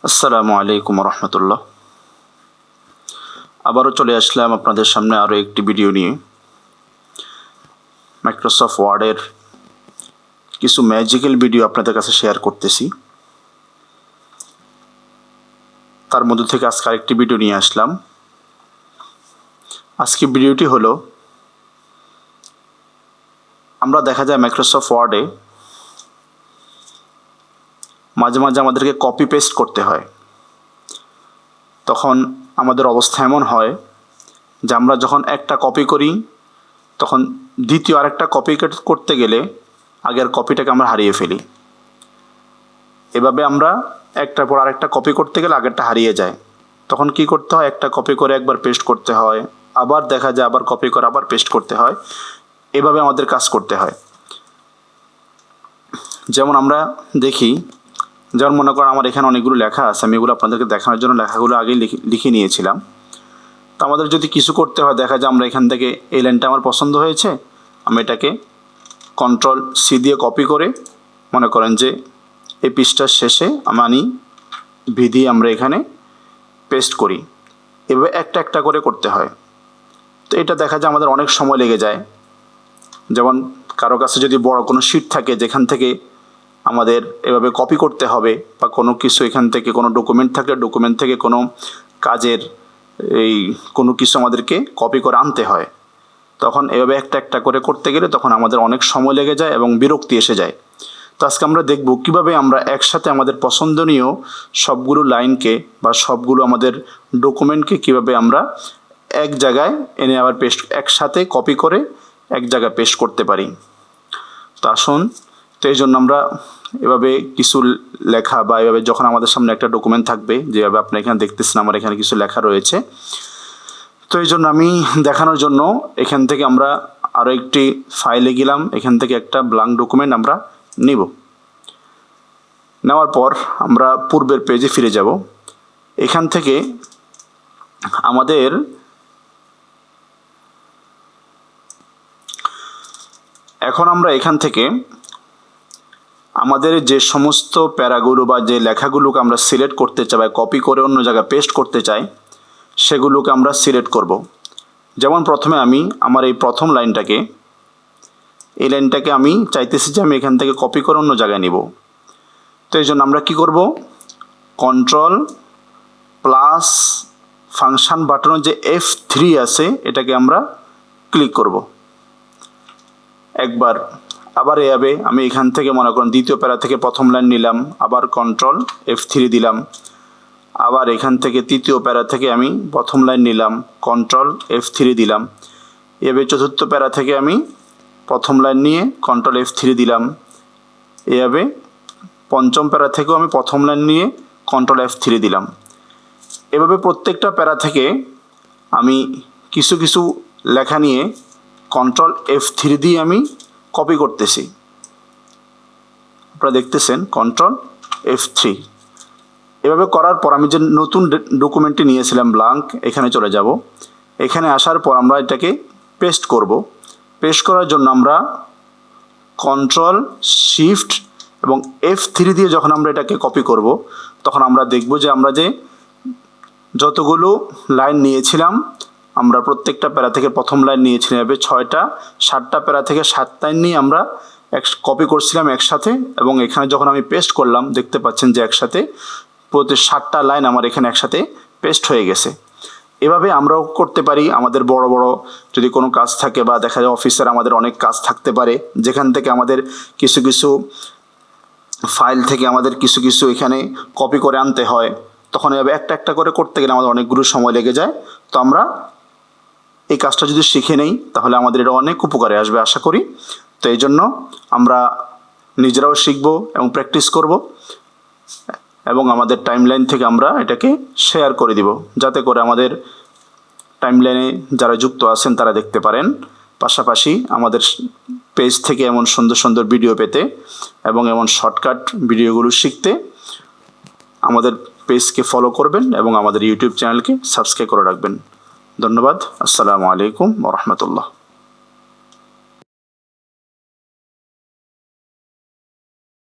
আসসালামু আলাইকুম রহমতুল্লাহ। আবারও চলে আসলাম আপনাদের সামনে আরও একটি ভিডিও নিয়ে। মাইক্রোসফট ওয়ার্ডের কিছু ম্যাজিক্যাল ভিডিও আপনাদের কাছে শেয়ার করতেছি। তার মধ্যে থেকে আজকে আরেকটি ভিডিও নিয়ে আসলাম। আজকে ভিডিওটি হলো, আমরা দেখা যায় মাইক্রোসফট ওয়ার্ডে মাঝে মাঝে আমাদেরকে কপি পেস্ট করতে হয়। তখন আমাদের অবস্থা এমন হয় যে আমরা যখন একটা কপি করি তখন দ্বিতীয় আরেকটা কপি করতে গেলে আগের কপিটাকে আমরা হারিয়ে ফেলি। এভাবে আমরা একটার পর আরেকটা কপি করতে গেলে আগেরটা হারিয়ে যায়। তখন কি করতে হয়, একটা কপি করে একবার পেস্ট করতে হয়, আবার দেখা যায় আবার কপি করে আবার পেস্ট করতে হয়। এভাবে আমাদের কাজ করতে হয়। যেমন আমরা দেখি, যেমন মনে করেন আমার এখানে অনেকগুলো লেখা আছে, আমি এগুলো আপনাদেরকে দেখানোর জন্য লেখাগুলো আগেই লিখে নিয়েছিলাম। তো আমাদের যদি কিছু করতে হয়, দেখা যায় আমরা এখান থেকে এই লাইনটা আমার পছন্দ হয়েছে, আমি এটাকে Ctrl+C দিয়ে কপি করে মনে করেন যে এই পৃষ্ঠার শেষে আমি ভি দিয়ে আমরা এখানে পেস্ট করি। এভাবে একটা একটা করে করতে হয়। তো এটা দেখা যায় আমাদের অনেক সময় লেগে যায়। যেমন কারো কাছে যদি বড় কোনো শিট থাকে যেখান থেকে আমাদের এভাবে কপি করতে হবে, বা কোনো কিছু এখান থেকে কোনো ডকুমেন্ট থাকলে ডকুমেন্ট থেকে কোনো কাজের কোনো কিছু আমাদেরকে কপি করে আনতে হয়, তখন এভাবে একটা একটা করে করতে গেলে তখন আমাদের অনেক সময় লেগে যায় এবং বিরক্তি এসে যায়। তো আজকে আমরা দেখব কিভাবে আমরা একসাথে আমাদের পছন্দনীয় সবগুলো লাইনকে বা সবগুলো আমাদের ডকুমেন্টকে কিভাবে আমরা এক জায়গায় এনে আবার পেস্ট একসাথে কপি করে এক জায়গায় পেস্ট করতে পারি। তো আসুন, তো এই জন্য আমরা এভাবে কিছু লেখা বা এভাবে যখন আমাদের সামনে একটা ডকুমেন্ট থাকবে, যেভাবে আপনি এখানে দেখতেছেন আমার এখানে কিছু লেখা রয়েছে, তো এই জন্য আমি দেখানোর জন্য এখান থেকে আমরা আরও একটি ফাইলে গেলাম। এখান থেকে একটা ব্ল্যাঙ্ক ডকুমেন্ট আমরা নিব। নেওয়ার পর আমরা পূর্বের পেজে ফিরে যাব। এখান থেকে আমাদের এখন আমরা এখান থেকে আমাদের যে সমস্ত প্যারাগুলো বা যে লেখাগুলোকে আমরা সিলেক্ট করতে চাই বা কপি করে অন্য জায়গায় পেস্ট করতে চাই সেগুলোকে আমরা সিলেক্ট করব। যেমন প্রথমে আমি আমার এই প্রথম লাইনটাকে, এই লাইনটাকে আমি চাইতেছি যে আমি এখান থেকে কপি করে অন্য জায়গায় নিব। তো এই জন্য আমরা কী করব, Ctrl+ ফাংশন বাটনের যে F3 আছে এটাকে আমরা ক্লিক করব একবার। আবার এভাবে আমি এখান থেকে মনে করেন দ্বিতীয় প্যারা থেকে প্রথম লাইন নিলাম, আবার Ctrl+F3 দিলাম। আবার এখান থেকে তৃতীয় প্যারা থেকে আমি প্রথম লাইন নিলাম, Ctrl+F3 দিলাম। এভাবে চতুর্থ প্যারা থেকে আমি প্রথম লাইন নিয়ে Ctrl+F3 দিলাম। এভাবে পঞ্চম প্যারা থেকেও আমি প্রথম লাইন নিয়ে Ctrl+F3 দিলাম। এভাবে প্রত্যেকটা প্যারা থেকে আমি কিছু কিছু লেখা নিয়ে Ctrl+F3 দিয়ে আমি কপি করতেছি। আপনারা দেখতেছেন Ctrl+F3। এভাবে করার পর আমি যে নতুন ডকুমেন্টটি নিয়েছিলাম ব্ল্যাঙ্ক, এখানে চলে যাব। এখানে আসার পর আমরা এটাকে পেস্ট করব। পেস্ট করার জন্য আমরা Ctrl+Shift এবং F3 দিয়ে যখন আমরা এটাকে কপি করব তখন আমরা দেখব যে আমরা যে যতগুলো লাইন নিয়েছিলাম, আমরা প্রত্যেকটা প্যারা থেকে প্রথম লাইন নিয়েছিলাম, এভাবে 6টা 7টা প্যারা থেকে 7 লাইন নিয়ে আমরা কপি করছিলাম একসাথে, এবং এখানে যখন আমি পেস্ট করলাম দেখতে পাচ্ছেন যে একসাথে প্রতি 7টা লাইন আমার এখানে একসাথে পেস্ট হয়ে গেছে। এভাবে আমরাও করতে পারি। আমাদের বড় বড় যদি কোনো কাজ থাকে বা দেখা যায় অফিসের আমাদের অনেক কাজ থাকতে পারে, যেখান থেকে আমাদের কিছু কিছু ফাইল থেকে আমাদের কিছু কিছু এখানে কপি করে আনতে হয়, তখন এভাবে একটা একটা করে করতে গেলে আমাদের অনেকগুলো সময় লেগে যায়। তো আমরা এই কাজটা যদি শিখে নেই তাহলে আমাদের এটা অনেক উপকারে আসবে আশা করি। তো এই জন্য আমরা নিজেরাও শিখব এবং প্র্যাকটিস করব, এবং আমাদের টাইমলাইন থেকে আমরা এটাকে শেয়ার করে দিব, যাতে করে আমাদের টাইমলাইনে যারা যুক্ত আছেন তারা দেখতে পারেন। পাশাপাশি আমাদের পেজ থেকে এমন সুন্দর সুন্দর ভিডিও পেতে এবং এমন শর্টকাট ভিডিওগুলো শিখতে আমাদের পেজকে ফলো করবেন এবং আমাদের ইউটিউব চ্যানেলকে সাবস্ক্রাইব করে রাখবেন। ধন্যবাদ। আসসালামু আলাইকুম ওয়া রাহমাতুল্লাহ।